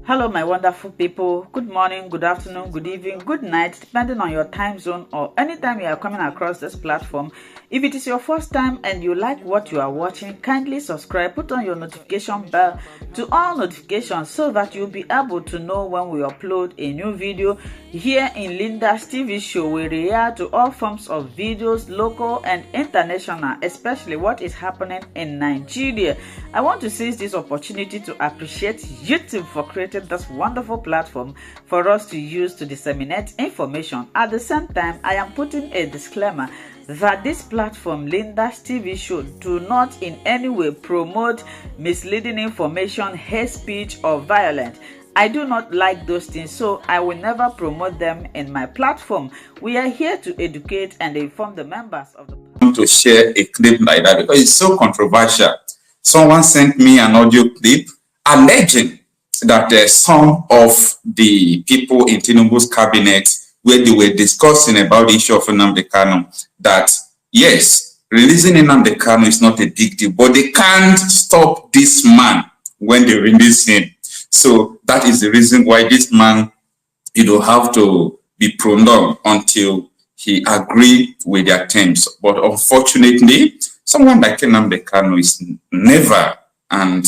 Hello, my wonderful people. Good morning, good afternoon, good evening, good night, depending on your time zone or anytime you are coming across this platform. If it is your first time and you like what you are watching, kindly subscribe, put on your notification bell to all notifications so that you'll be able to know when we upload a new video. Here in Linda's TV show, we react to all forms of videos, local and international, especially what is happening in Nigeria. I want to seize this opportunity to appreciate YouTube for creating this wonderful platform for us to use to disseminate information. At the same time, I am putting a disclaimer that this platform, Linda's TV show, do not in any way promote misleading information, hate speech or violence. I do not like those things, so I will never promote them in my platform. We are here to educate and inform the members of the platform. To share a clip like that because it's so controversial. Someone sent me an audio clip alleging that some of the people in Tinubu's cabinet, where they were discussing about the issue of Nnamdi Kanu, that yes, releasing Nnamdi Kanu is not a big deal, but they can't stop this man when they release him. So that is the reason why this man, have to be prolonged until he agreed with their terms. But unfortunately, someone like Nnamdi Kanu is never and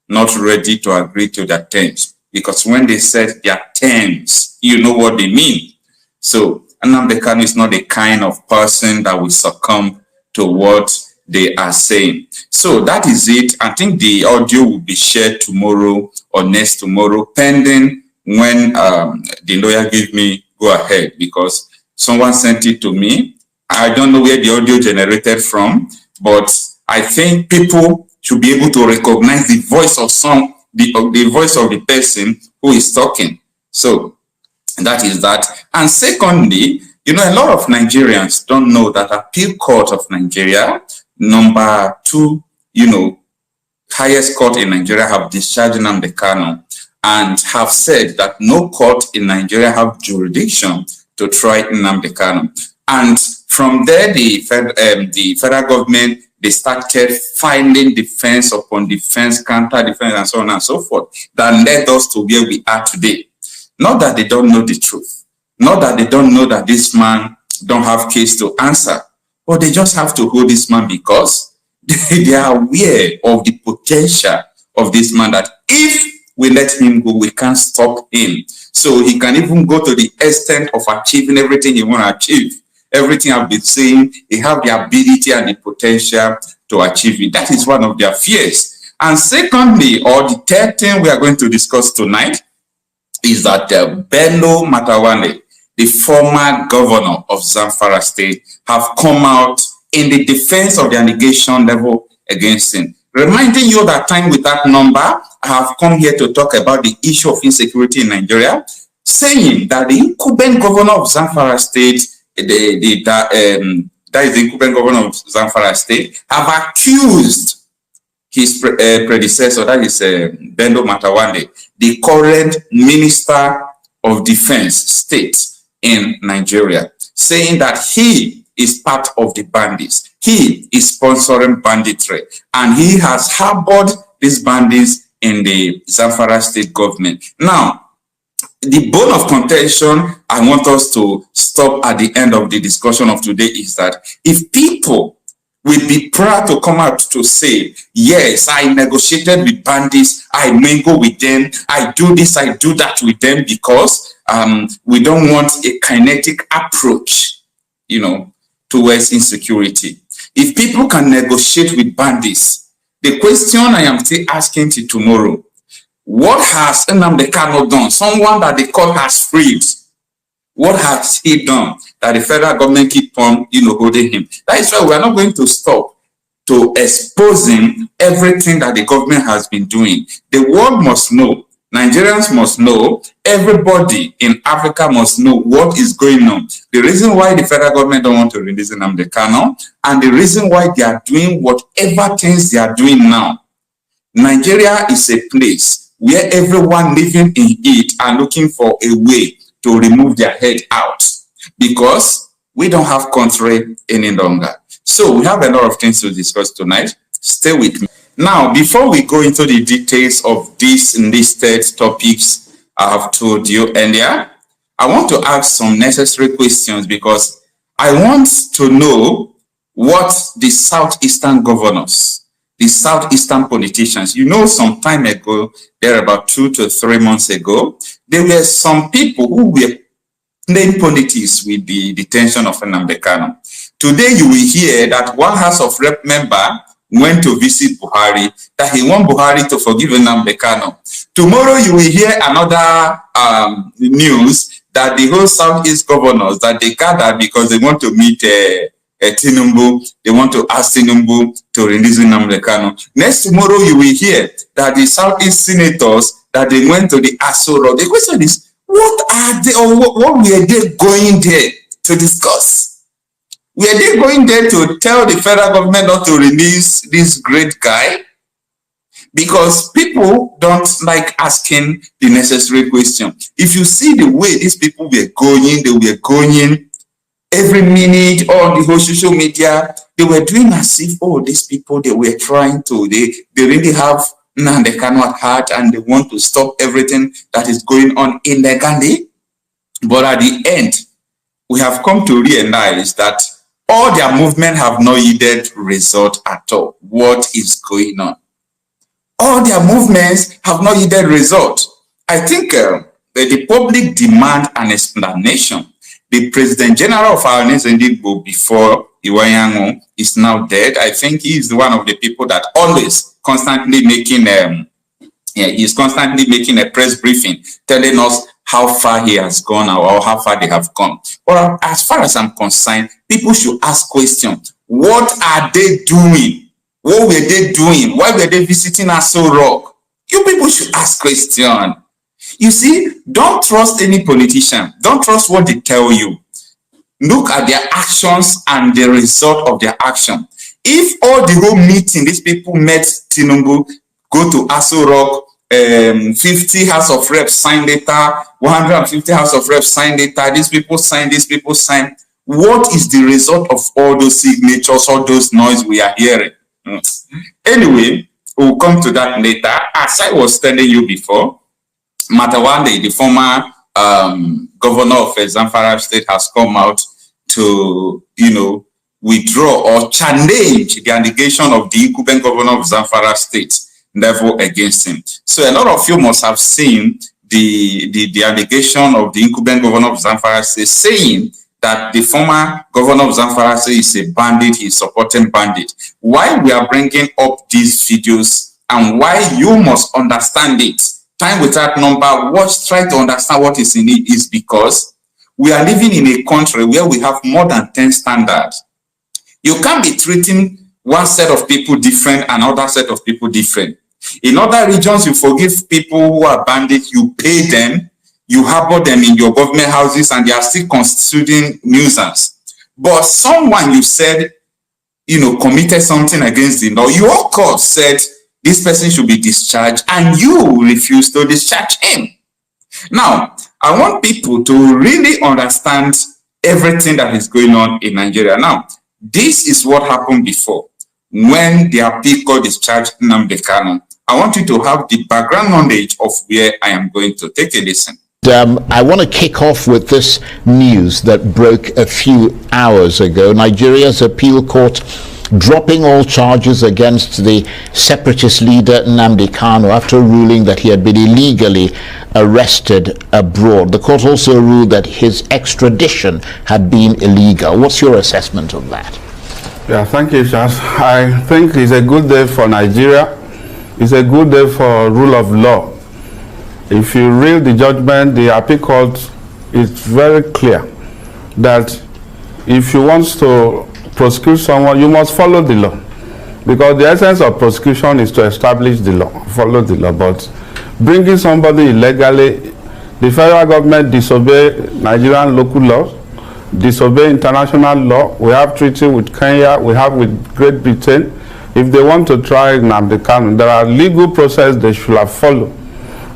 not ready to agree to their terms, because when they set their terms, you know what they mean. So Nnamdi Kanu is not the kind of person that will succumb to what they are saying. So that is it. I think the audio will be shared tomorrow or next tomorrow, pending when the lawyer gave me go ahead, because someone sent it to me. I don't know where the audio generated from, but I think people should be able to recognize the voice of the voice of the person who is talking. So that is that. And secondly, a lot of Nigerians don't know that Appeal Court of Nigeria, number 2, highest court in Nigeria, have discharged Nnamdi Kanu and have said that no court in Nigeria have jurisdiction to try Nnamdi Kanu. And from there, the federal government, they started filing defense upon defense, counter defense, and so on and so forth, that led us to where we are today. Not that they don't know the truth, not that they don't know that this man don't have case to answer, but they just have to hold this man because they are aware of the potential of this man, that if we let him go, we can't stop him. So he can even go to the extent of achieving everything he want to achieve. Everything I've been saying, they have the ability and the potential to achieve it. That is one of their fears. And secondly, or the third thing we are going to discuss tonight, is that Bello Matawalle, the former governor of Zamfara State, have come out in the defense of the allegation level against him. Reminding you that time with that number, I have come here to talk about the issue of insecurity in Nigeria, saying that the incumbent governor of Zamfara State, that is the incumbent governor of Zamfara State, have accused his predecessor, that is Bello Matawalle, the current Minister of Defense State in Nigeria, saying that he is part of the bandits. He is sponsoring banditry, and he has harbored these bandits in the Zamfara State government. Now, the bone of contention I want us to stop at the end of the discussion of today is that if people will be proud to come out to say, yes, I negotiated with bandits, I mingle with them, I do this, I do that with them, because we don't want a kinetic approach, towards insecurity. If people can negotiate with bandits, the question I am still asking till tomorrow, what has Nnamdi Kanu done? Someone that the court has freed. What has he done that the federal government keep on, holding him? That is why we are not going to stop to exposing everything that the government has been doing. The world must know. Nigerians must know. Everybody in Africa must know what is going on. The reason why the federal government don't want to release Nnamdi Kanu, and the reason why they are doing whatever things they are doing now. Nigeria is a place where everyone living in it are looking for a way to remove their head out, because we don't have country any longer. So we have a lot of things to discuss tonight. Stay with me. Now, before we go into the details of these listed topics I have told you earlier, I want to ask some necessary questions because I want to know what the Southeastern governors, the Southeastern politicians, some time ago, there about 2 to 3 months ago, there were some people who were playing politics with the detention of Nnamdi Kanu. Today, you will hear that one House of Rep member went to visit Buhari, that he want Buhari to forgive Nnamdi Kanu. Tomorrow, you will hear another news that the whole Southeast governors, that they gathered because they want to meet Tinubu, they want to ask Tinubu to release Nnamdi Kanu. Next tomorrow, you will hear that the Southeast senators, that they went to the Aso Rock. The question is, what are they, or what were they going there to discuss? Were they going there to tell the federal government not to release this great guy? Because people don't like asking the necessary question. If you see the way these people were going, they were going every minute on the whole social media, they were doing as if, oh, these people, they were trying to, they really have Nnamdi Kanu at heart and they want to stop everything that is going on illegally. But at the end, we have come to realize that all their movement have not yielded result at all. What is going on? All their movements have not yielded result. I think the public demand an explanation. The President General of our nation, before Iwayango, is now dead. I think he is one of the people that always constantly making he's constantly making a press briefing telling us how far he has gone or how far they have gone. But as far as I'm concerned, people should ask questions. What are they doing? What were they doing? Why were they visiting Aso Rock? You people should ask questions. You see, don't trust any politician. Don't trust what they tell you. Look at their actions and the result of their action. If all the whole meeting, these people met Tinubu, go to Aso Rock, 50 House of Reps sign later, 150 House of Reps sign later, these people sign, what is the result of all those signatures, all those noise we are hearing? Anyway, we'll come to that later. As I was telling you before, Matawalle, the former governor of Zamfara State, has come out to, withdraw or challenge the allegation of the incumbent governor of Zamfara State level against him. So a lot of you must have seen the allegation of the incumbent governor of Zamfara State saying that the former governor of Zamfara State is a bandit, he's supporting bandit. Why we are bringing up these videos and why you must understand it, time without number, try to understand what is in it, is because we are living in a country where we have more than 10 standards. You can't be treating one set of people different and another set of people different. In other regions, you forgive people who are bandits, you pay them, you harbor them in your government houses, and they are still constituting nuisance. But someone you said, committed something against the law, your court said this person should be discharged, and you refuse to discharge him. Now, I want people to really understand everything that is going on in Nigeria. Now, this is what happened before when the appeal court discharged Nnamdi Kanu. I want you to have the background knowledge of where I am going to. Take a listen. I want to kick off with this news that broke a few hours ago. Nigeria's appeal court dropping all charges against the separatist leader Nnamdi Kanu after ruling that he had been illegally arrested abroad. The court also ruled that his extradition had been illegal. What's your assessment of that? Yeah, thank you, Charles. I think it's a good day for Nigeria. It's a good day for rule of law. If you read the judgment, the appeal court is very clear that if you want to prosecute someone, you must follow the law. Because the essence of prosecution is to establish the law, follow the law. But bringing somebody illegally, the federal government disobey Nigerian local laws, disobey international law. We have treaty with Kenya, we have with Great Britain. If they want to try Nnamdi Kanu, there are legal process they should have followed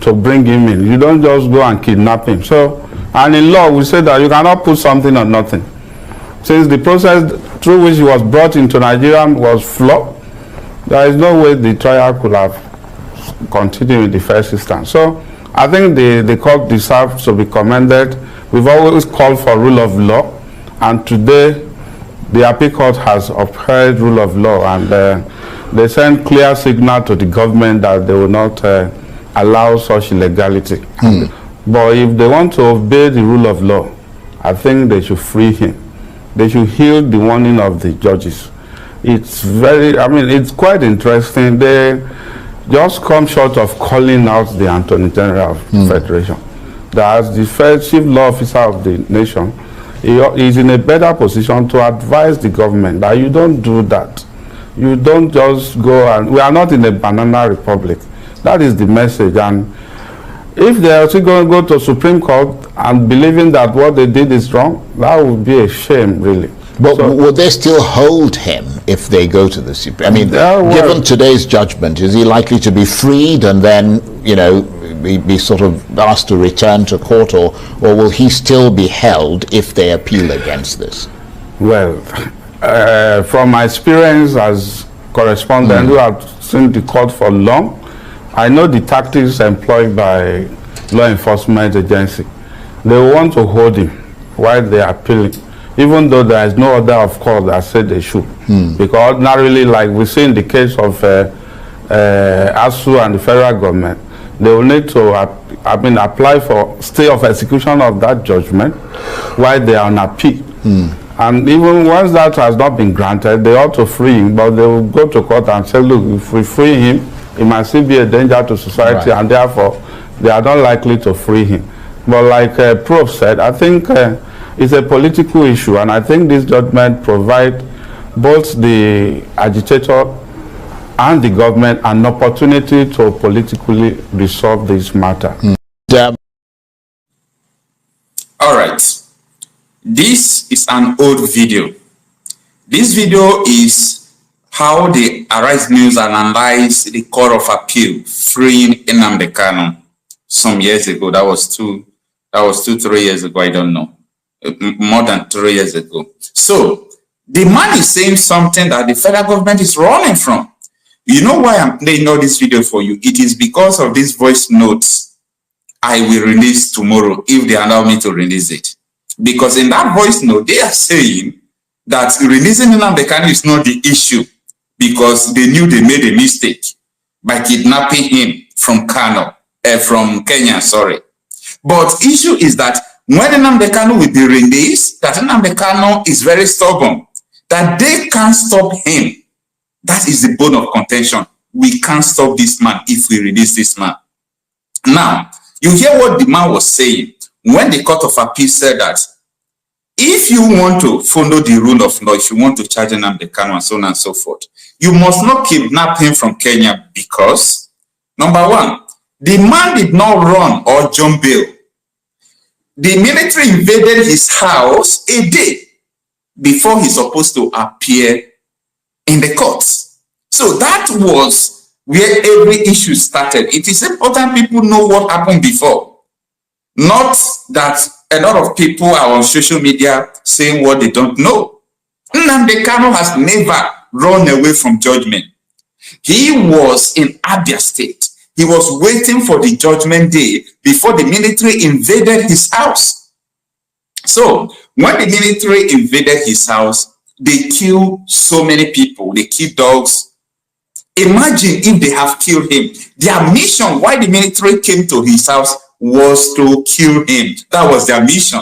to bring him in. You don't just go and kidnap him. So, and in law, we say that you cannot put something on nothing. Since the process through which he was brought into Nigeria was flawed, there is no way the trial could have continued in the first instance. So I think the court deserves to be commended. We've always called for rule of law, and today the appeal court has upheld rule of law, and they send clear signal to the government that they will not allow such illegality. But if they want to obey the rule of law, I think they should free him. They should heed the warning of the judges. It's very, I mean, it's quite interesting. They just come short of calling out the Attorney General of the Federation. That as the first chief law officer of the nation, he is in a better position to advise the government that you don't do that. You don't just go, and we are not in a banana republic. That is the message. And if they are still going to go to Supreme Court and believing that what they did is wrong, that would be a shame, really. But will they still hold him if they go to the Supreme? I mean, given today's judgment, is he likely to be freed and then, you know, be sort of asked to return to court, or will he still be held if they appeal against this? Well, from my experience as correspondent who have seen the court for long, I know the tactics employed by law enforcement agency. They want to hold him while they are appealing, even though there is no order of court that said they should. Because ordinarily, like we see in the case of ASU and the federal government, they will need to apply for stay of execution of that judgment while they are on appeal. And even once that has not been granted, they ought to free him, but they will go to court and say, look, if we free him, he might still be a danger to society, and therefore they are not likely to free him. But like Prof said, I think it's a political issue, and I think this judgment provides both the agitator and the government an opportunity to politically resolve this matter. All right. This is an old video. This video is how the Arise News analyzed the Court of Appeal freeing Nnamdi Kanu some years ago. That was 3 years ago. I don't know. More than 3 years ago. So the man is saying something that the federal government is running from. You know why I'm playing all this video for you? It is because of these voice notes I will release tomorrow if they allow me to release it. Because in that voice note, they are saying that releasing Nnamdi Kanu is not the issue, because they knew they made a mistake by kidnapping him from Kenya, sorry. But issue is that when Nnamdi Kanu will be released, that Nnamdi Kanu is very stubborn, that they can't stop him. That is the bone of contention. We can't stop this man if we release this man. Now, you hear what the man was saying when the Court of Appeal said that if you want to follow the rule of law, if you want to charge Nnamdi Kanu and so on and so forth, you must not kidnap him from Kenya because, number one, the man did not run or jump bail. The military invaded his house a day before he's supposed to appear in the courts. So that was where every issue started. It is important people know what happened before. Not that a lot of people are on social media saying what they don't know. Nnamdi Kanu has never run away from judgment. He was in Abia State. He was waiting for the judgment day before the military invaded his house. So when the military invaded his house, they killed so many people. They killed dogs. Imagine if they have killed him. Their mission, why the military came to his house, was to kill him. That was their mission.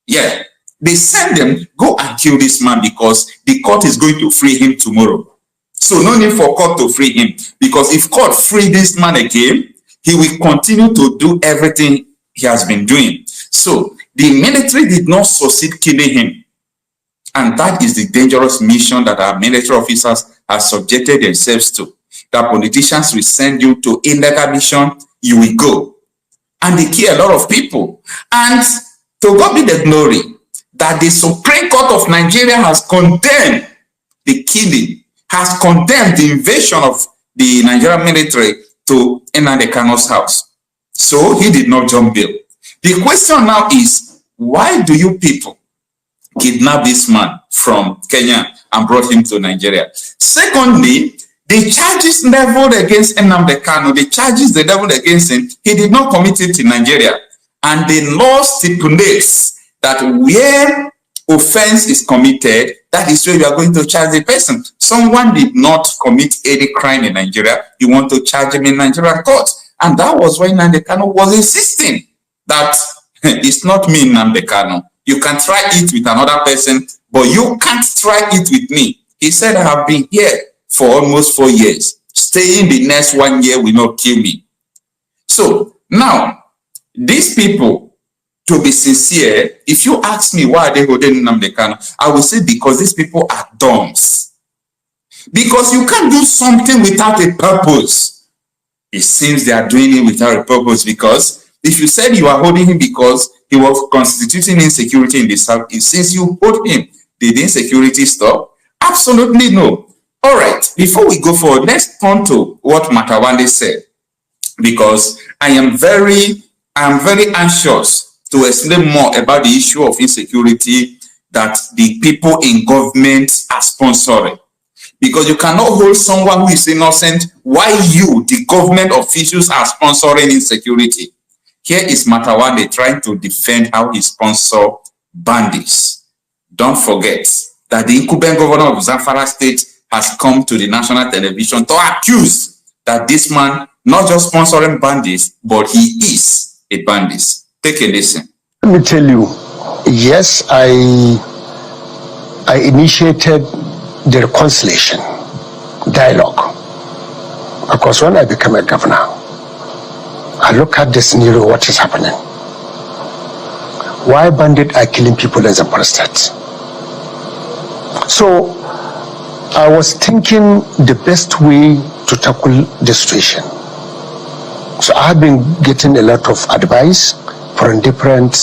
Yeah. They sent them, go and kill this man because the court is going to free him tomorrow. So no need for court to free him, because if court free this man again, he will continue to do everything he has been doing. So the military did not succeed killing him. And that is the dangerous mission that our military officers have subjected themselves to. That politicians will send you to illegal mission, you will go. And they kill a lot of people. And to God be the glory that the Supreme Court of Nigeria has condemned the killing, has condemned the invasion of the Nigerian military to Nnamdi Kanu's house. So he did not jump bail. The question now is, why do you people kidnap this man from Kenya and brought him to Nigeria? Secondly, The charges leveled against Nnamdi Kanu, the charges they leveled against him, he did not commit it in Nigeria. And the law stipulates that where offense is committed, that is where you are going to charge the person. Someone did not commit any crime in Nigeria, you want to charge him in Nigerian court. And that was why Nnamdi Kanu was insisting that it's not me, Nnamdi Kanu. You can try it with another person, but you can't try it with me. He said, I have been here for almost 4 years. Staying the next 1 year will not kill me. So now, these people, to be sincere, if you ask me why are they holding Nnamdi Kanu, I will say because these people are dumbs. Because you can't do something without a purpose. It seems they are doing it without a purpose, because if you said you are holding him because he was constituting insecurity in the South, since you hold him, did the insecurity stop? Absolutely no. All right, before we go forward, let's turn to what Matawalle said, because I am very anxious to explain more about the issue of insecurity that the people in government are sponsoring. Because you cannot hold someone who is innocent while you, the government officials, are sponsoring insecurity. Here is Matawalle trying to defend how he sponsored bandits. Don't forget that the incumbent governor of Zamfara State has come to the national television to accuse that this man not just sponsoring bandits, but he is a bandit. Take a listen. Let me tell you, yes, I initiated the reconciliation dialogue, because when I became a governor, I look at the scenario, what is happening. Why bandits are killing people in Zamfara State? So I was thinking the best way to tackle the situation. So I have been getting a lot of advice from different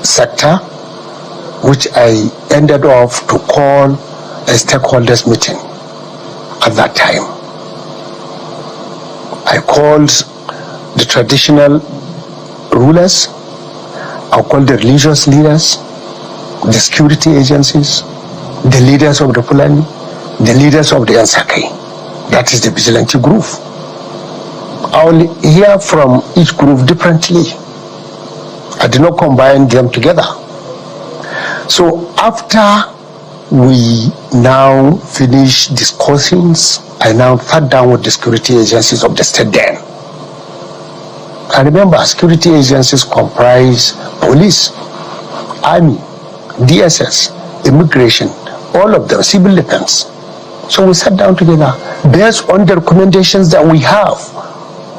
sector, which I ended up to call a stakeholders meeting at that time. I called the traditional rulers, I called the religious leaders, the security agencies, the leaders of the Fulani, the leaders of the Insecurity, that is the vigilante group. I will hear from each group differently. I did not combine them together. So after we now finish discussions, I now sat down with the security agencies of the state then. I remember security agencies comprise police, army, DSS, immigration, all of them, civil defense. So we sat down together based on the recommendations that we have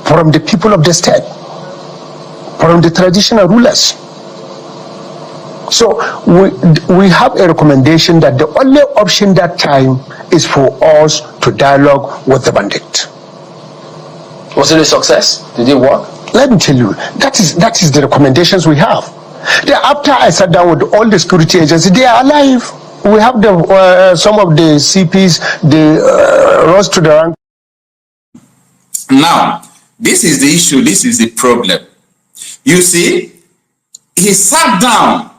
from the people of the state, from the traditional rulers. So we have a recommendation that the only option that time is for us to dialogue with the bandit. Was it a success? Did it work? Let me tell you, that is the recommendations we have. Then after I sat down with all the security agencies, they are alive. We have the some of the CPs, they rose to the rank. Now, this is the issue, this is the problem. You see, he sat down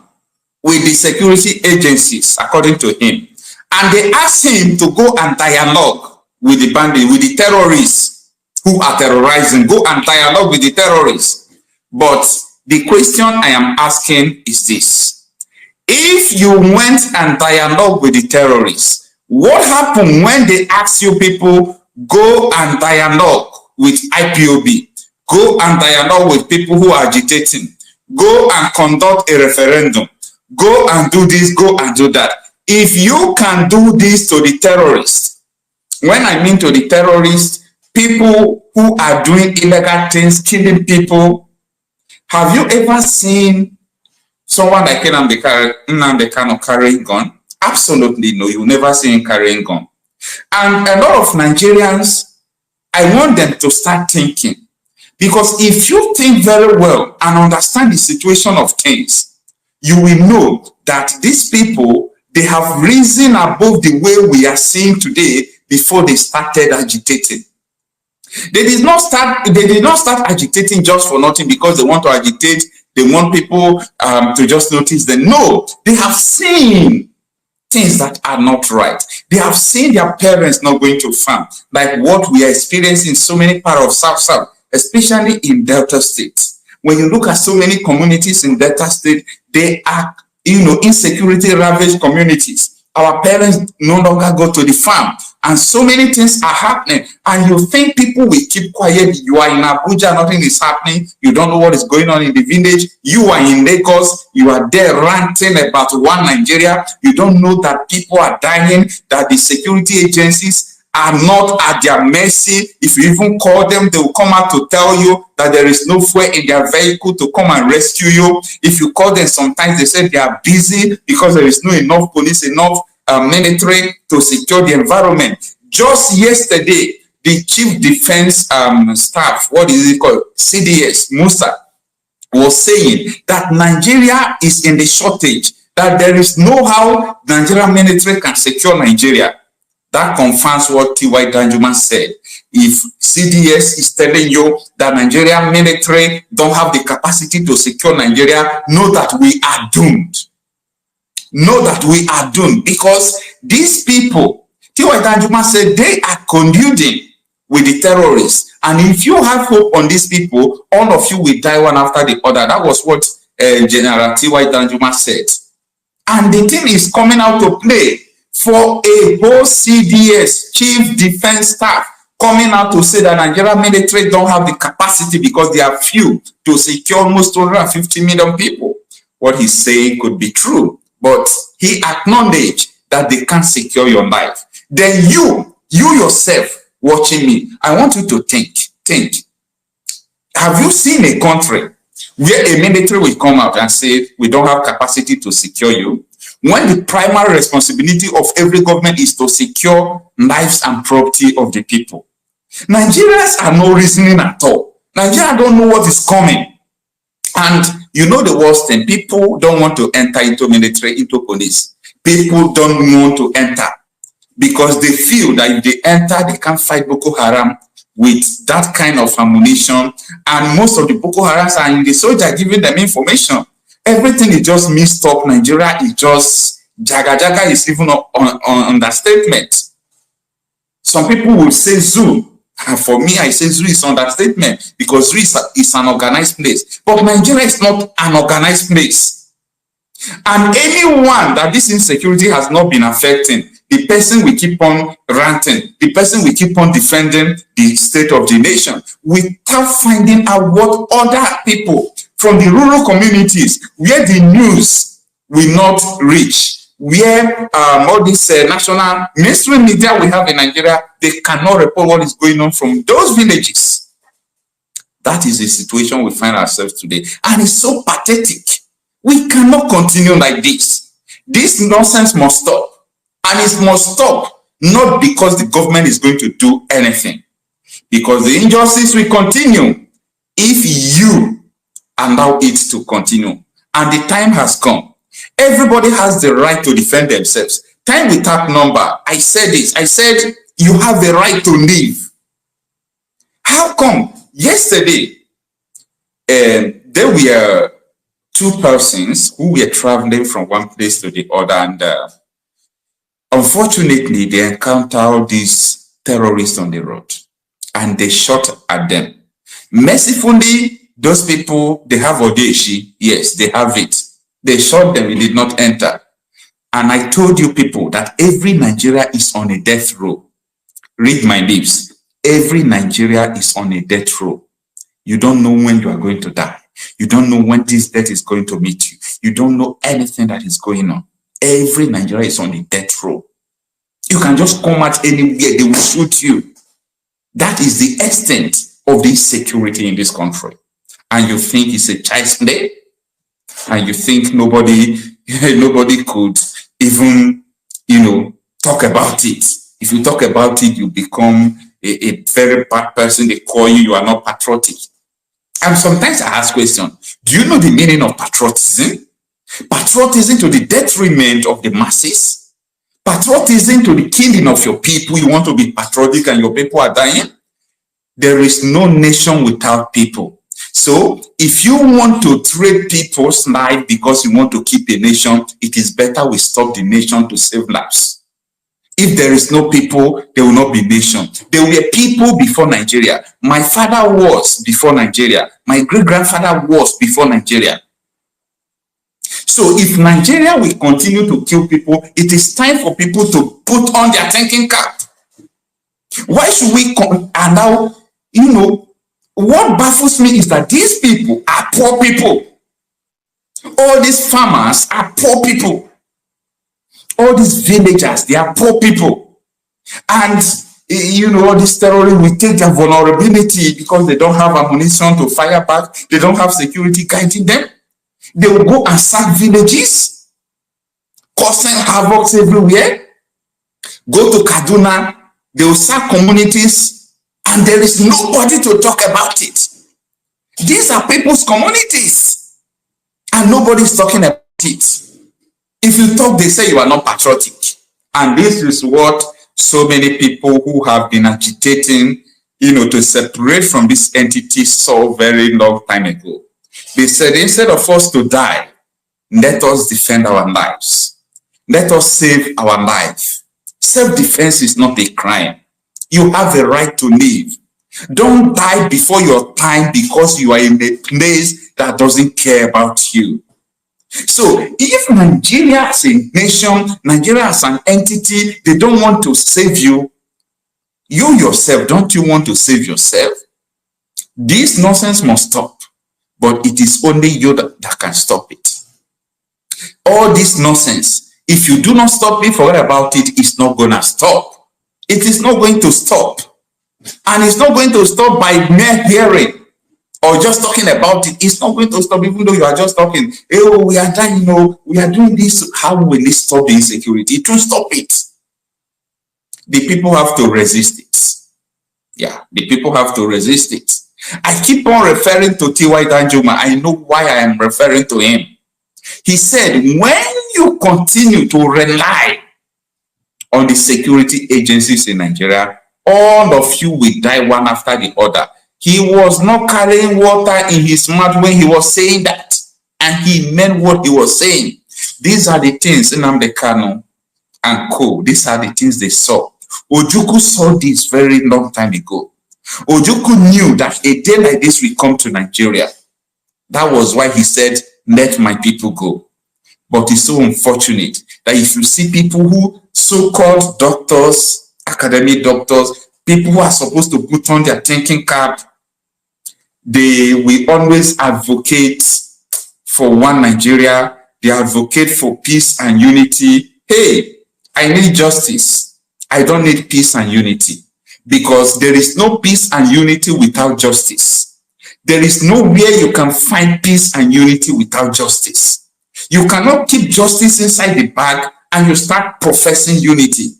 with the security agencies, according to him, and they asked him to go and dialogue with the bandit, with the terrorists who are terrorizing, go and dialogue with the terrorists. But the question I am asking is this: if you went and dialogue with the terrorists, what happened when they asked you people, go and dialogue with IPOB, go and dialogue with people who are agitating, go and conduct a referendum, go and do this, go and do that? If you can do this to the terrorists, when I mean to the terrorists, people who are doing illegal things, killing people, have you ever seen someone like Nnamdi Kanu carrying gun? Absolutely no, you never see him carrying gun. And a lot of Nigerians, I want them to start thinking, because if you think very well and understand the situation of things, you will know that these people, they have risen above the way we are seeing today before they started agitating. They did not start agitating just for nothing because they want to agitate. They want people to just notice them. No, they have seen things that are not right. They have seen their parents not going to farm, like what we are experiencing in so many parts of South, especially in Delta states. When you look at so many communities in Delta state, they are, insecurity ravaged communities. Our parents no longer go to the farm, and so many things are happening, and you think people will keep quiet. You are in Abuja, nothing is happening. You don't know what is going on in the village. You are in Lagos, you are there ranting about one Nigeria. You don't know that people are dying, that the security agencies are not at their mercy. If you even call them, they will come out to tell you that there is no fuel in their vehicle to come and rescue you. If you call them, sometimes they say they are busy because there is no enough police, enough military to secure the environment. Just yesterday, the chief defense staff, what is it called, CDS, Musa, was saying that Nigeria is in the shortage, that there is no how Nigerian military can secure Nigeria. That confirms what T.Y. Danjuma said. If CDS is telling you that Nigerian military don't have the capacity to secure Nigeria, know that we are doomed. Know that we are doomed, because these people, T.Y. Danjuma said, they are colluding with the terrorists. And if you have hope on these people, all of you will die one after the other. That was what General T.Y. Danjuma said. And the thing is coming out to play for a whole CDS, Chief Defense Staff, coming out to say that Nigerian military don't have the capacity because they are few to secure almost 250 million people. What he's saying could be true, but he acknowledged that they can't secure your life. Then you yourself watching me, I want you to think. Have you seen a country where a military will come out and say, we don't have capacity to secure you, when the primary responsibility of every government is to secure lives and property of the people? Nigerians are no reasoning at all. Nigeria don't know what is coming. And you know the worst thing, people don't want to enter into military, into police. People don't want to enter because they feel that if they enter, they can't fight Boko Haram with that kind of ammunition. And most of the Boko Harams are in the soldier giving them information. Everything is just mixed up. Nigeria is just jaga is even on understatement. Some people will say zoo. For me, I say zoo is understatement because zoo is an organized place. But Nigeria is not an organized place. And anyone that this insecurity has not been affecting, the person will keep on ranting. The person will keep on defending the state of the nation without finding out what other people from the rural communities where the news will not reach, where all this national mainstream media we have in Nigeria, they cannot report what is going on from those villages. That is the situation we find ourselves today. And it's so pathetic. We cannot continue like this. This nonsense must stop. And it must stop, not because the government is going to do anything, because the injustice will continue if you allow it to continue. And the time has come. Everybody has the right to defend themselves. Time without number. I said this. I said you have the right to live. How come? Yesterday, there were two persons who were traveling from one place to the other, and unfortunately, they encountered these terrorists on the road, and they shot at them. Mercifully, those people, they have Odeshi. Yes, they have it. They shot them, it did not enter. And I told you people that every Nigeria is on a death row. Read my lips. Every Nigeria is on a death row. You don't know when you are going to die. You don't know when this death is going to meet you. You don't know anything that is going on. Every Nigeria is on a death row. You can just come out anywhere, they will shoot you. That is the extent of the insecurity in this country. And you think it's a child's play? And you think nobody could even, talk about it. If you talk about it, you become a very bad person. They call you, you are not patriotic. And sometimes I ask questions. Do you know the meaning of patriotism? Patriotism to the detriment of the masses. Patriotism to the killing of your people. You want to be patriotic and your people are dying? There is no nation without people. So if you want to trade people's life because you want to keep a nation, it is better we stop the nation to save lives. If there is no people, there will not be nation. There will be people before Nigeria. My father was before Nigeria. My great-grandfather was before Nigeria. So if Nigeria will continue to kill people, it is time for people to put on their thinking cap. Why should we allow, what baffles me is that these people are poor people. All these farmers are poor people. All these villagers, they are poor people. And, all these terrorists will take their vulnerability because they don't have ammunition to fire back. They don't have security guiding them. They will go and sack villages, causing havoc everywhere. Go to Kaduna, they will sack communities, and there is nobody to talk about it. These are people's communities, and nobody's talking about it. If you talk, they say you are not patriotic. And this is what so many people who have been agitating, to separate from this entity saw very long time ago. They said, instead of us to die, let us defend our lives. Let us save our life. Self-defense is not a crime. You have the right to live. Don't die before your time because you are in a place that doesn't care about you. So if Nigeria as a nation, Nigeria as an entity, they don't want to save you, you yourself, don't you want to save yourself? This nonsense must stop. But it is only you that can stop it. All this nonsense, if you do not stop it, forget about it, it's not going to stop. It is not going to stop. And it's not going to stop by mere hearing or just talking about it. It's not going to stop even though you are just talking. Oh, we are dying, we are doing this. How will it stop the insecurity? It won't stop it. The people have to resist it. Yeah, the people have to resist it. I keep on referring to T.Y. Danjuma. I know why I am referring to him. He said, when you continue to rely on the security agencies in Nigeria, all of you will die one after the other. He was not carrying water in his mouth when he was saying that. And he meant what he was saying. These are the things Nnamdi Kanu and co. These are the things they saw. Ojukwu saw this very long time ago. Ojukwu knew that a day like this will come to Nigeria. That was why he said, let my people go. But it's so unfortunate that if you see people who so-called doctors, academic doctors, people who are supposed to put on their thinking cap, they will always advocate for one Nigeria. They advocate for peace and unity. Hey, I need justice. I don't need peace and unity. Because there is no peace and unity without justice. There is nowhere you can find peace and unity without justice. You cannot keep justice inside the bag and you start professing unity.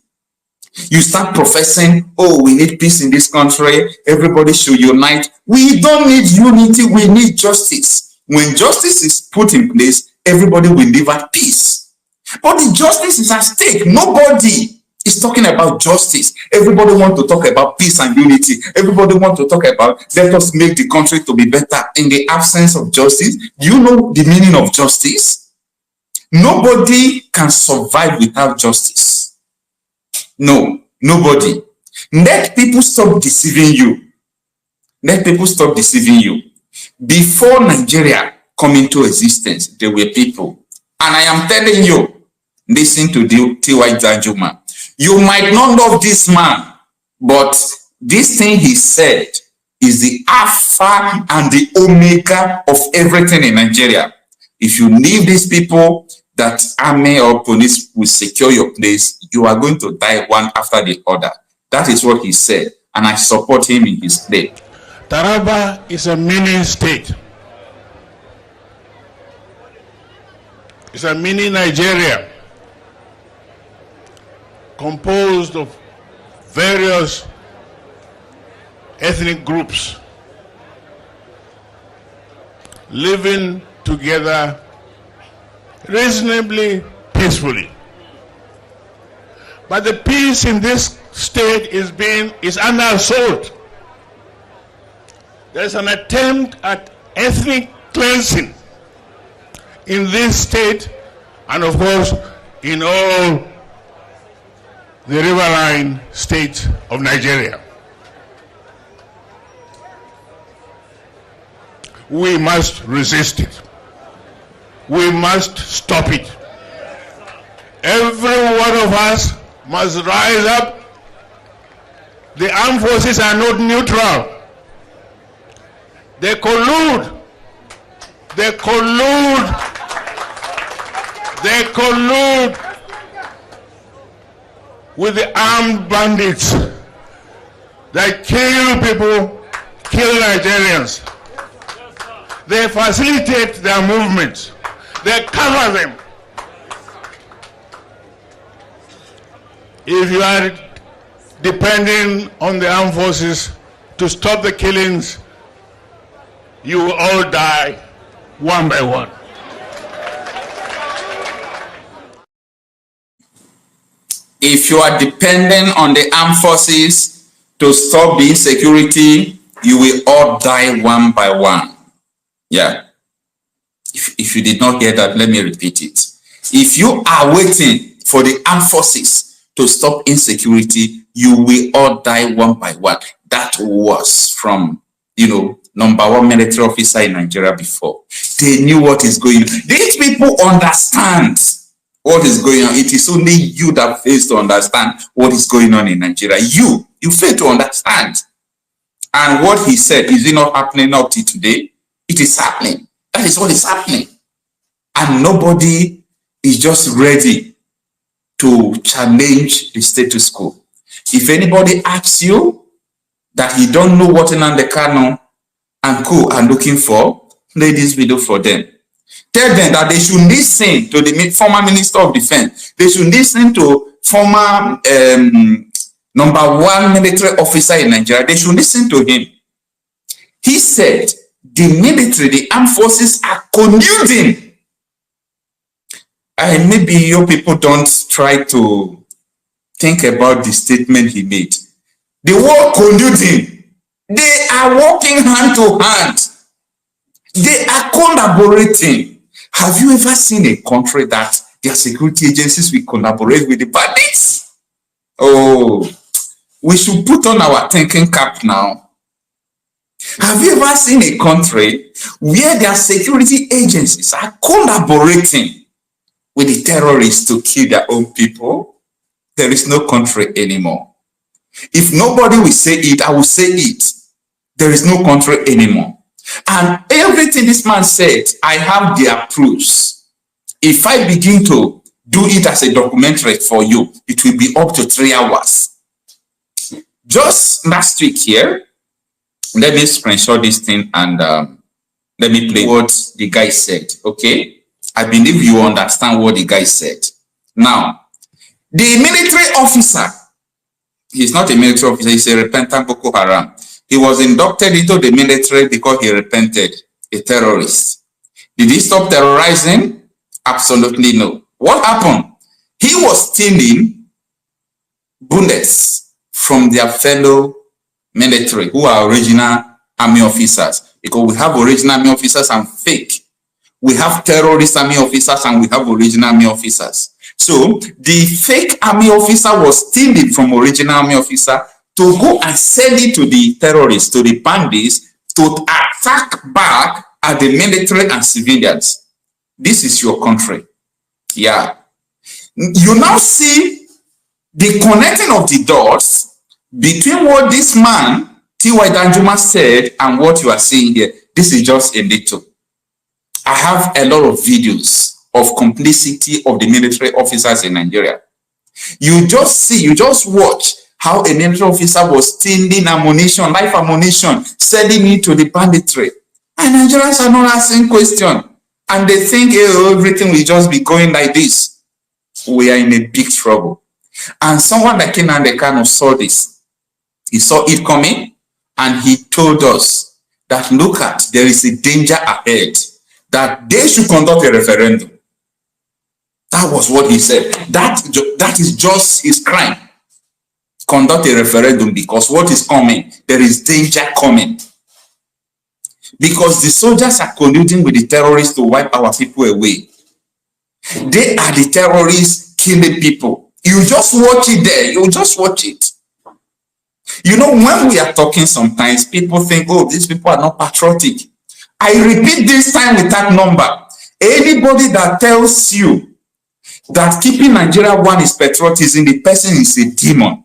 You start professing, oh, we need peace in this country. Everybody should unite. We don't need unity. We need justice. When justice is put in place, everybody will live at peace. But the justice is at stake. Nobody is talking about justice. Everybody wants to talk about peace and unity. Everybody wants to talk about let us make the country to be better. In the absence of justice, do you know the meaning of justice? Nobody can survive without justice. No, nobody. Let people stop deceiving you. Let people stop deceiving you. Before Nigeria come into existence, there were people. And I am telling you, listen to T.Y. Danjuma. You might not love this man, but this thing he said is the alpha and the omega of everything in Nigeria. If you leave these people, that army or police will secure your place, you are going to die one after the other. That is what he said, and I support him in his claim. Taraba is a mini state. It's a mini Nigeria, composed of various ethnic groups living together reasonably peacefully. But the peace in this state is under assault. There's an attempt at ethnic cleansing in this state and of course in all the riverine state of Nigeria. We must resist it. We must stop it. Every one of us must rise up. The armed forces are not neutral. They collude. They collude. They collude with the armed bandits that kill people, kill Nigerians. They facilitate their movements. They cover them. If you are depending on the armed forces to stop the killings, you will all die one by one. If you are dependent on the armed forces to stop the insecurity, you will all die one by one. Yeah. If you did not hear that, let me repeat it. If you are waiting for the armed forces to stop insecurity, you will all die one by one. That was from, #1 military officer in Nigeria before. They knew what is going on. These people understand what is going on. It is only you that fails to understand what is going on in Nigeria. You fail to understand. And what he said, is it not happening up to today? It is happening. That is what is happening. And nobody is just ready to challenge the status quo. If anybody asks you that he don't know what Nnamdi Kanu and co are looking for, play this video for them. Tell them that they should listen to the former Minister of Defense. They should listen to former #1 military officer in Nigeria. They should listen to him. He said the military, the armed forces are colluding. And maybe your people don't try to think about the statement he made. The word colluding, they are working hand to hand. They are collaborating. Have you ever seen a country that their security agencies will collaborate with the bandits? Oh, we should put on our thinking cap now. Have you ever seen a country where their security agencies are collaborating with the terrorists to kill their own people? There is no country anymore. If nobody will say it, I will say it. There is no country anymore. And everything this man said, I have their proofs. If I begin to do it as a documentary for you, it will be up to 3 hours. Just last week here, let me screenshot this thing and let me play what the guy said, okay? I believe you understand what the guy said. Now, the military officer, he's not a military officer, he's a repentant Boko Haram. He was inducted into the military because he repented, a terrorist. Did he stop terrorizing? Absolutely no. What happened? He was stealing bullets from their fellow military who are original army officers. Because we have original army officers and fake. We have terrorist army officers and we have original army officers. So the fake army officer was stealing from original army officer to go and sell it to the terrorists, to the bandits, to attack back at the military and civilians. This is your country. Yeah. You now see the connecting of the dots between what this man, T.Y. Danjuma, said and what you are seeing here. This is just a little. I have a lot of videos of complicity of the military officers in Nigeria. You just watch how a military officer was stealing ammunition, live ammunition, selling it to the banditry. And Nigerians are not asking questions. And they think, oh, everything will just be going like this. We are in a big trouble. And someone like Nnamdi Kanu saw this. He saw it coming and he told us that, look at, there is a danger ahead, that they should conduct a referendum. That was what he said. That is just his crime. Conduct a referendum, because what is coming, there is danger coming. Because the soldiers are colluding with the terrorists to wipe our people away. They are the terrorists killing people. You just watch it there. You just watch it. You know, when we are talking sometimes, people think, oh, these people are not patriotic. I repeat this time with that number. Anybody that tells you that keeping Nigeria one is patriotism, the person is a demon.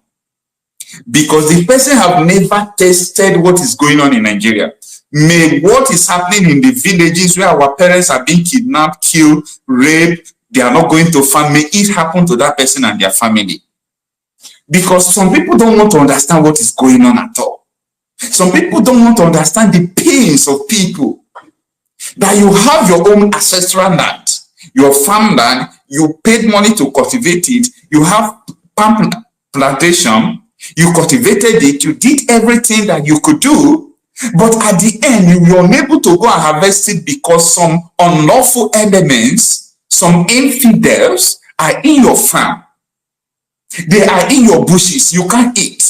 Because the person have never tested what is going on in Nigeria. May what is happening in the villages where our parents are being kidnapped, killed, raped, they are not going to farm, may it happen to that person and their family. Because some people don't want to understand what is going on at all. Some people don't want to understand the pains of people. That you have your own ancestral land, your farmland, you paid money to cultivate it, you have palm plantation, you cultivated it, you did everything that you could do, but at the end, you were unable to go and harvest it because some unlawful elements, some infidels are in your farm. They are in your bushes, you can't eat.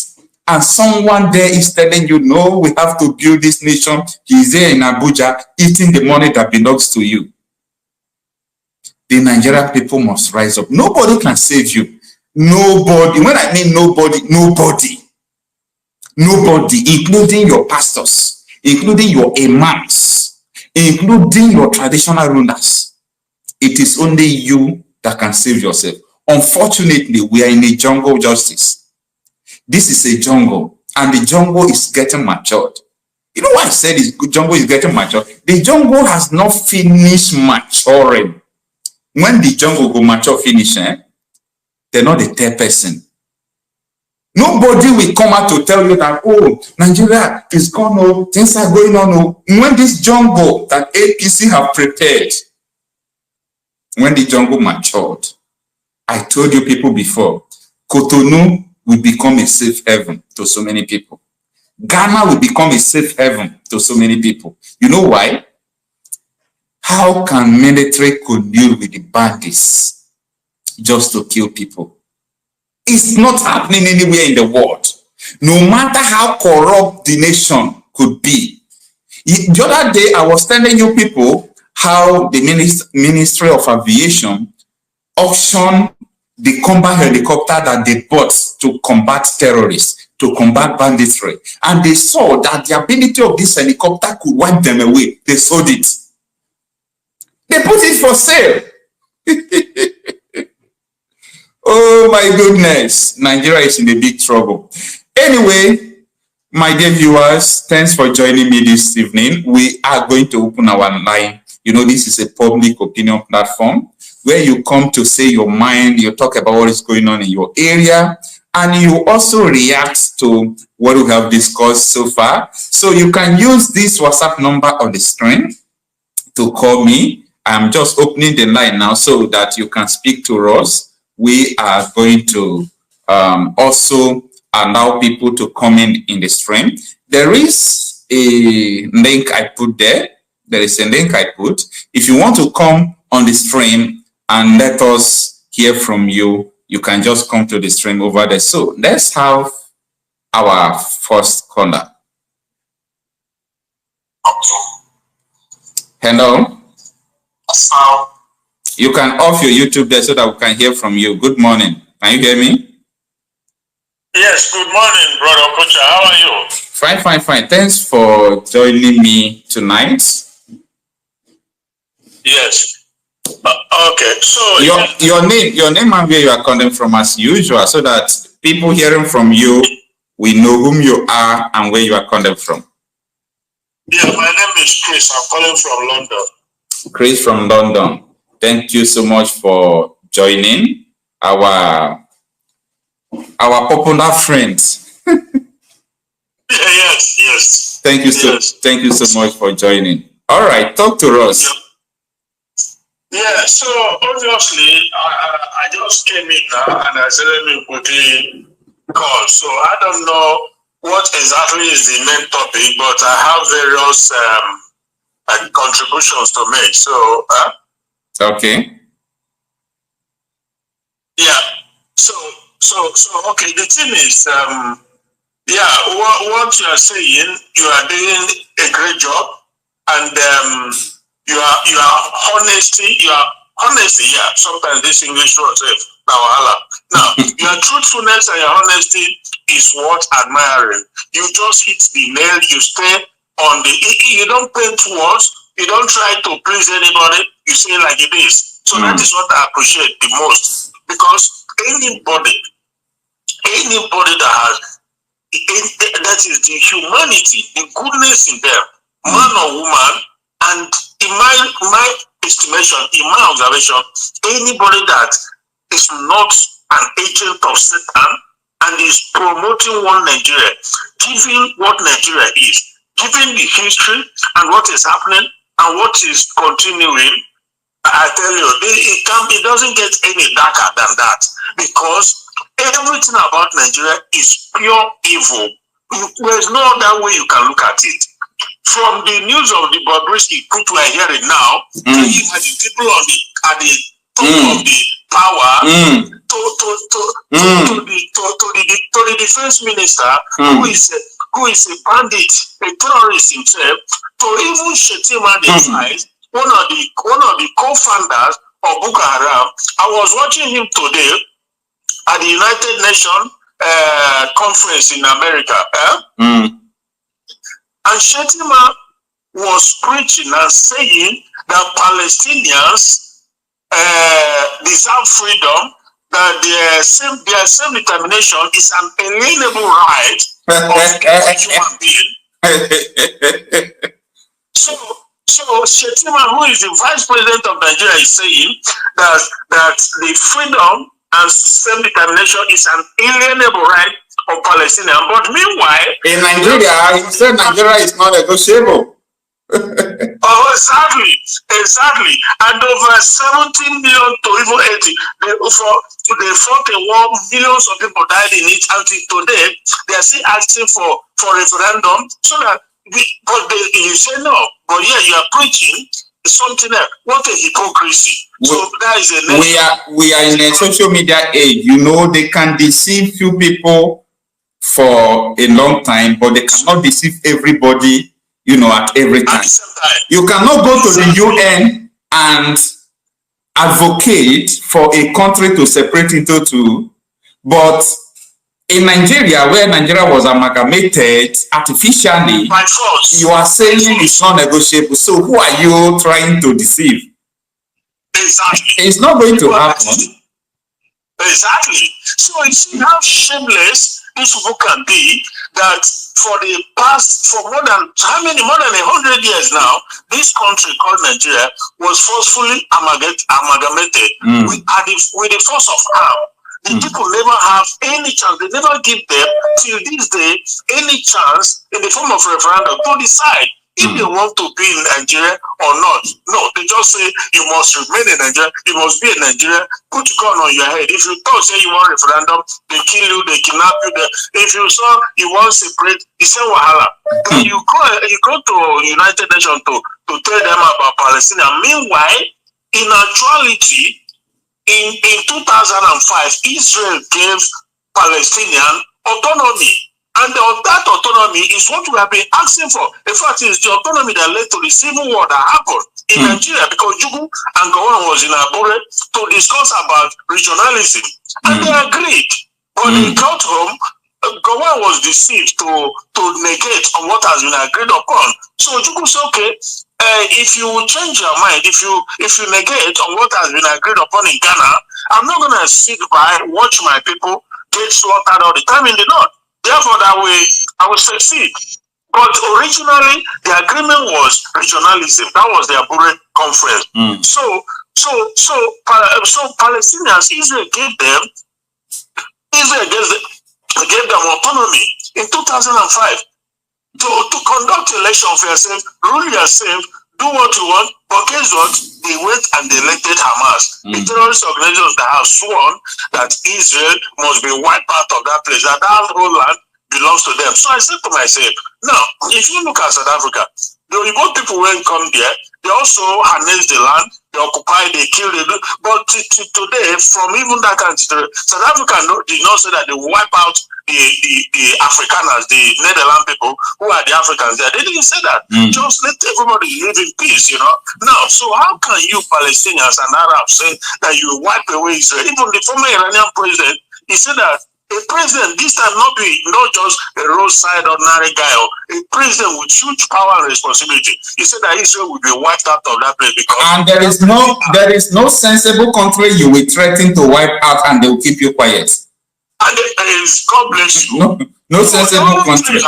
And someone there is telling you, no, we have to build this nation. He's there in Abuja eating the money that belongs to you. The Nigerian people must rise up. Nobody can save you. Nobody. When I mean nobody, nobody. Nobody, including your pastors, including your imams, including your traditional rulers. It is only you that can save yourself. Unfortunately, we are in a jungle of justice. This is a jungle, and the jungle is getting matured. You know why I said the jungle is getting matured? The jungle has not finished maturing. When the jungle go mature finish, they're not the third person. Nobody will come out to tell you that, oh, Nigeria is gone, oh, things are going on. Oh. When this jungle that APC have prepared, when the jungle matured, I told you people before, Cotonou will become a safe haven to so many people. Ghana will become a safe haven to so many people. You know why? How can military collude with the bandits just to kill people? It's not happening anywhere in the world. No matter how corrupt the nation could be. The other day, I was telling you people how the Ministry of Aviation auctioned the combat helicopter that they bought to combat terrorists, to combat banditry. And they saw that the ability of this helicopter could wipe them away. They sold it. They put it for sale. Oh my goodness. Nigeria is in a big trouble. Anyway, my dear viewers, thanks for joining me this evening. We are going to open our line. You know, this is a public opinion platform where you come to say your mind, you talk about what is going on in your area, and you also react to what we have discussed so far. So you can use this WhatsApp number on the screen to call me. I'm just opening the line now so that you can speak to us. We are going to also allow people to come in the stream. There is a link I put there. There is a link I put. If you want to come on the stream and let us hear from you, you can just come to the stream over there. So let's have our first caller. Hello. You can off your YouTube there so that we can hear from you. Good morning. Can you hear me? Yes, good morning, Brother Kucha. How are you? Fine, fine, fine. Thanks for joining me tonight. Yes. Okay, so your name and where you are calling from as usual, so that people hearing from you, we know whom you are and where you are calling from. Yeah, my name is Chris. I'm calling from London. Chris from London. Thank you so much for joining our popular friends. Yes. Thank you so much for joining. All right, talk to us. Yeah, so obviously I just came in now and I said let me quickly call. So I don't know what exactly is the main topic, but I have various contributions to make. So okay. Yeah. So okay, the thing is what you are saying, you are doing a great job, and you are honesty, yeah. Sometimes this English word Now, your truthfulness and your honesty is worth admiring. You just hit the nail. You stay on the. You don't paint walls. You don't try to please anybody. You say like it is. So that is what I appreciate the most, because anybody that has that is the humanity, the goodness in them, man or woman, and in my estimation, in my observation, anybody that is not an agent of Satan and is promoting one Nigeria, giving what Nigeria is, giving the history and what is happening and what is continuing, I tell you, it doesn't get any darker than that, because everything about Nigeria is pure evil. There's no other way you can look at it. From the news of the Bobrisky coup we are hearing now, to even the people at the top of the power, to the defense minister, who is a bandit, a terrorist himself, to even Shetima the size, one of the co-founders of Boko Haram. I was watching him today at the United Nations conference in America. And Shetima was preaching and saying that Palestinians deserve freedom, that their self-determination is an inalienable right of every human being. So Shetima, who is the vice president of Nigeria, is saying that the freedom and self-determination is an inalienable right of Palestinians. But meanwhile, in Nigeria, you said Nigeria is not negotiable. Oh, exactly. And over 17 million to even 80, they fought a war, millions of people died in it. Until today, they are still asking for referendum, so that you say no, but yeah, you are preaching something else. What a hypocrisy. So that is we are in a social media age. You know, they can deceive few people for a long time, but they cannot deceive everybody, you know, at every time. You cannot go to the UN and advocate for a country to separate into two, but in Nigeria, where Nigeria was amalgamated artificially, by force, you are saying it's not negotiable. So who are you trying to deceive? Exactly. It's not going to happen. Exactly. So you see how shameless these people can be, that for more than 100 years now, this country called Nigeria was forcefully amalgamated with the force of arm. The people never have any chance. They never give them, till this day, any chance in the form of referendum to decide if they want to be in Nigeria or not. No, they just say you must remain in Nigeria, you must be in Nigeria, put a gun on your head. If you thought say you want referendum, they kill you, they kidnap you. If you saw you want separate, you say wahala. Then you go to United Nations to tell them about Palestine. Meanwhile, in actuality, in 2005, Israel gave Palestinian autonomy. And that autonomy is what we have been asking for. In fact, it's the autonomy that led to the civil war that happened in Nigeria, because Jugu and Gowon was in Abure to discuss about regionalism. And they agreed. When they got home, Gowon was deceived to negate on what has been agreed upon. So Jugu said, okay, if you change your mind, if you negate on what has been agreed upon in Ghana, I'm not going to sit by, watch my people get slaughtered all the time in the north. Therefore, that way I will succeed. But originally, the agreement was regionalism. That was the Abure conference. So Palestinians, Israel gave them autonomy in 2005 to conduct election for yourself, rule yourself, do what you want. But guess what? They went and they elected Hamas, the terrorist organizations that have sworn that Israel must be wiped out of that place, that whole land belongs to them. So I said to myself, now, if you look at South Africa, the Igbo people when come there, They also harness the land, they occupy, they kill, they do. But today, from even that country, South Africa did not say that they wipe out the Afrikaners, the Netherlands people who are the Africans there. They didn't say that. Just let everybody live in peace, you know. Now, so how can you Palestinians and Arabs say that you wipe away Israel? Even the former Iranian president, he said that a president this time not just a roadside ordinary guy or a president with huge power and responsibility. He said that Israel will be wiped out of that place because there is no sensible country you will threaten to wipe out and they will keep you quiet. And God bless you. No sensible country.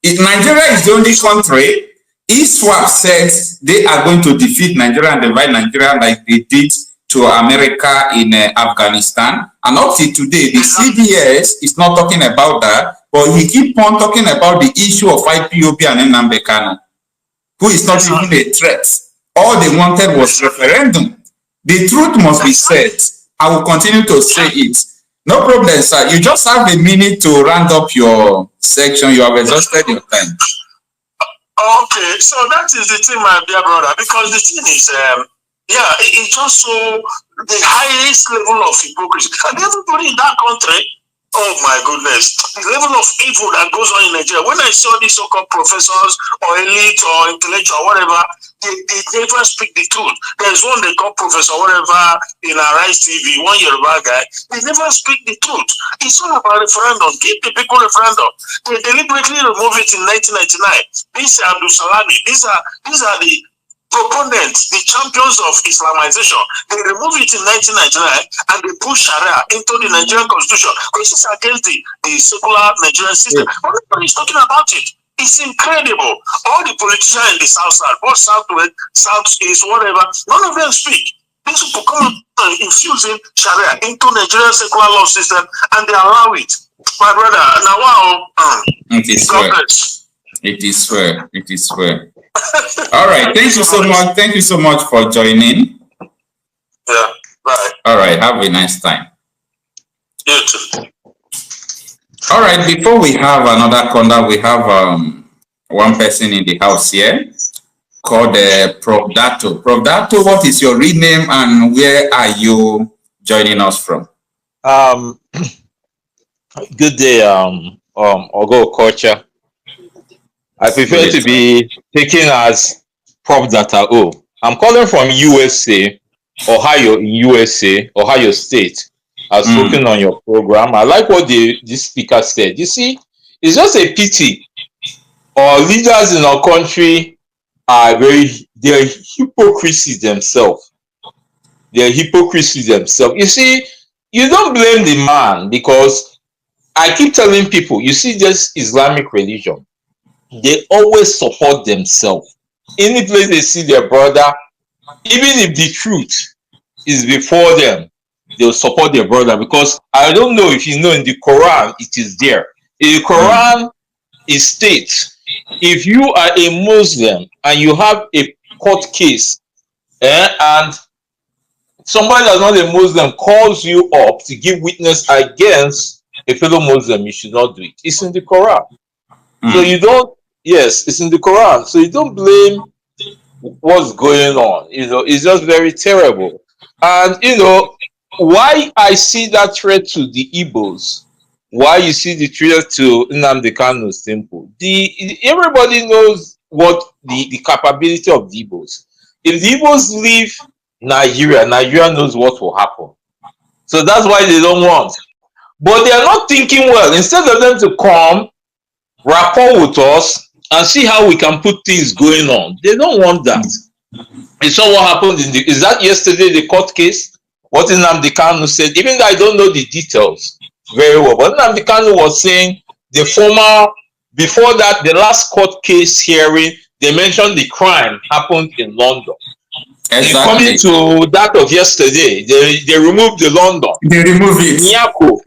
Nigeria is the only country. ISWAP said they are going to defeat Nigeria and divide Nigeria like they did to America in Afghanistan. And up to today, the CDS is not talking about that, but he keep on talking about the issue of IPOB and Nnamdi Kanu, who is not even a threat. All they wanted was referendum. The truth must be said. I will continue to say it. No problem, sir. You just have a minute to round up your section. You have exhausted your time. Okay, so that is the thing, my dear brother, because the thing is, it's just so the highest level of hypocrisy. And everybody in that country, oh my goodness, the level of evil that goes on in Nigeria. When I saw these so-called professors or elite or intellectual, whatever, they never speak the truth. There's one they call professor, whatever, in Arise TV, one Yoruba guy. They never speak the truth. It's all about referendum. Give the people referendum. They deliberately remove it in 1999. These are Abdul Salami. These are the proponents, the champions of Islamization. They remove it in 1999 and they push Sharia into the Nigerian constitution, which is against the secular Nigerian system. Nobody's talking about it. It's incredible. All the politicians in the south side, both southwest, southeast, whatever, none of them speak. These people come and infusing Sharia into Nigerian secular law system and they allow it. My brother, now it is God bless. It is fair. It is fair. All right. Thank you so much. Thank you so much for joining. Yeah. Bye. All right. Have a nice time. You too. All right. Before we have another caller, we have one person in the house here called Prof. Dato. Prof. Dato, what is your real name and where are you joining us from? Good day, Ogo Culture. I prefer to be taken as Prof. Dato. I'm calling from USA, Ohio, Ohio State. I've spoken on your program. I like what this speaker said. You see, it's just a pity. Our leaders in our country are they're hypocrisy themselves. They're hypocrisy themselves. You see, you don't blame the man because I keep telling people, you see this Islamic religion, they always support themselves. Any place they see their brother, even if the truth is before them, they'll support their brother because I don't know if you know in the Quran, it is there. In the Quran, it states, if you are a Muslim and you have a court case and somebody that's not a Muslim calls you up to give witness against a fellow Muslim, you should not do it. It's in the Quran. So you don't, yes, it's in the Quran. So you don't blame what's going on. You know, it's just very terrible. And, you know, why I see that threat to the Igbos, why you see the threat to Nnamdi Kanu'S temple, everybody knows what the capability of the Igbos. If the Igbos leave Nigeria, Nigeria knows what will happen. So that's why they don't want. But they are not thinking well. Instead of them to come, rapport with us, and see how we can put things going on, they don't want that. You saw what happened is that yesterday, the court case? What Nnamdi Kanu said, even though I don't know the details very well, but Nnamdi Kanu was saying before that, the last court case hearing, they mentioned the crime happened in London. Exactly. Coming to that of yesterday, they removed the London. They removed it. Nyako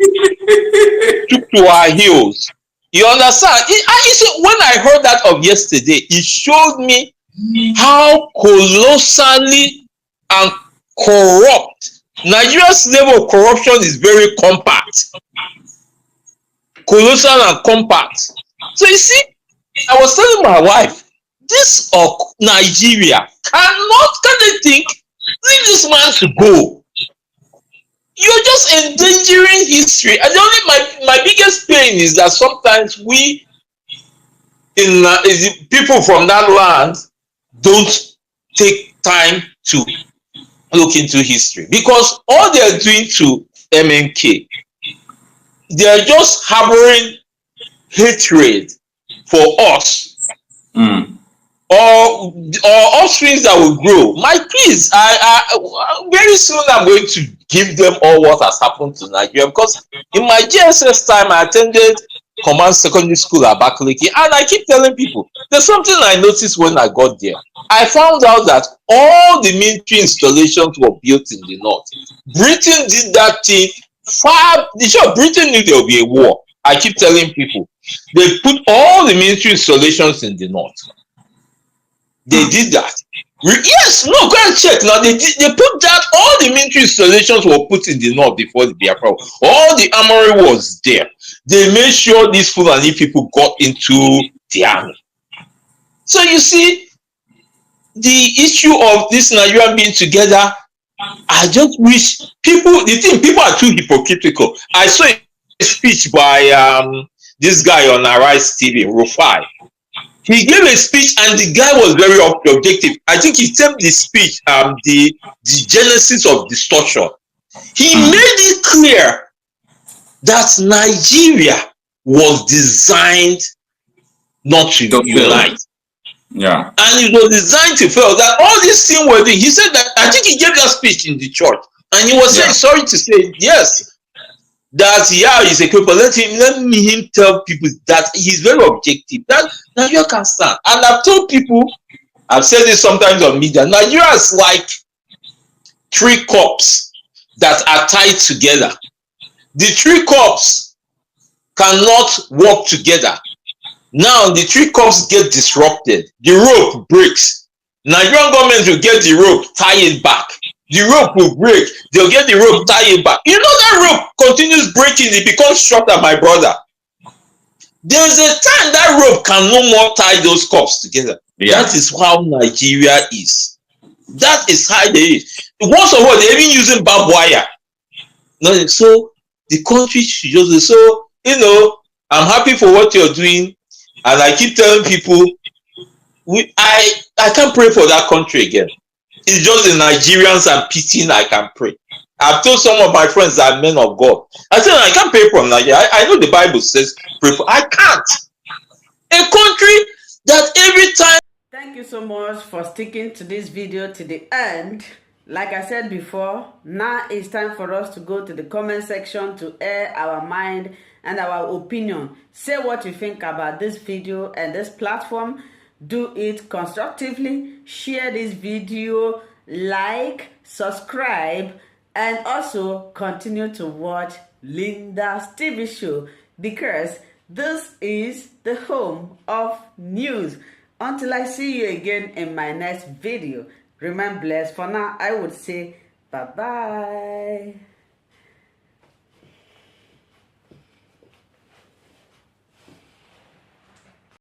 took to our heels. You understand? You see, when I heard that of yesterday, it showed me how colossally and corrupt Nigeria's level of corruption is. Very compact, colossal and compact. So you see, I was telling my wife this Nigeria can they think, leave this man to go. You're just endangering history. And the only my biggest pain is that sometimes we people from that land don't take time to look into history, because all they're doing to MNK, they're just harboring hatred for us, or offspring that will grow. My please, I very soon I'm going to give them all what has happened to Nigeria, because in my GSS time I attended Command Secondary School at Abakaliki, and I keep telling people there's something I noticed when I got there. I found out that all the military installations were built in the north. Britain did that thing far. Sure, Britain knew there would be a war. I keep telling people they put all the military installations in the north. They did that. Yes, no, go and check. Now they put that, all the military installations were put in the north before the Biafra. All the armory was there. They made sure these Fulani people got into the army. So you see, the issue of this Nigerian being together, I just wish people are too hypocritical. I saw a speech by this guy on Arise TV, Rufai. He gave a speech and the guy was very objective. I think he termed the speech the genesis of distortion. He made it clear that Nigeria was designed not to unite. Yeah. And it was designed to fail. That all these things were doing. He said that, I think he gave that speech in the church. And he was saying, sorry to say, yes, that he's equivalent. Let him tell people that he's very objective. That Nigeria can stand. And I've told people, I've said this sometimes on media, Nigeria is like three cups that are tied together. The three cups cannot work together. Now the three cups get disrupted. The rope breaks. Nigerian government will get the rope, tie it back. The rope will break. They'll get the rope, tie it back. You know that rope continues breaking. It becomes shorter, my brother. There's a time that rope can no more tie those cups together. Yeah. That is how Nigeria is. That is how they is. Once of all, they're even using barbed wire. So the country should just, so, you know, I'm happy for what you're doing. And I keep telling people, I can't pray for that country again. It's just the Nigerians I'm pitying I can pray. I've told some of my friends that are men of God. I said, I can't pray for Nigeria. I know the Bible says pray for. I can't. A country that every time. Thank you so much for sticking to this video to the end. Like I said before, now it's time for us to go to the comment section to air our mind and our opinion. Say what you think about this video and this platform. Do it constructively. Share this video, like, subscribe, and also continue to watch Linda's TV show, because this is the home of news. Until I see you again in my next video, remain blessed. For now, I would say bye-bye.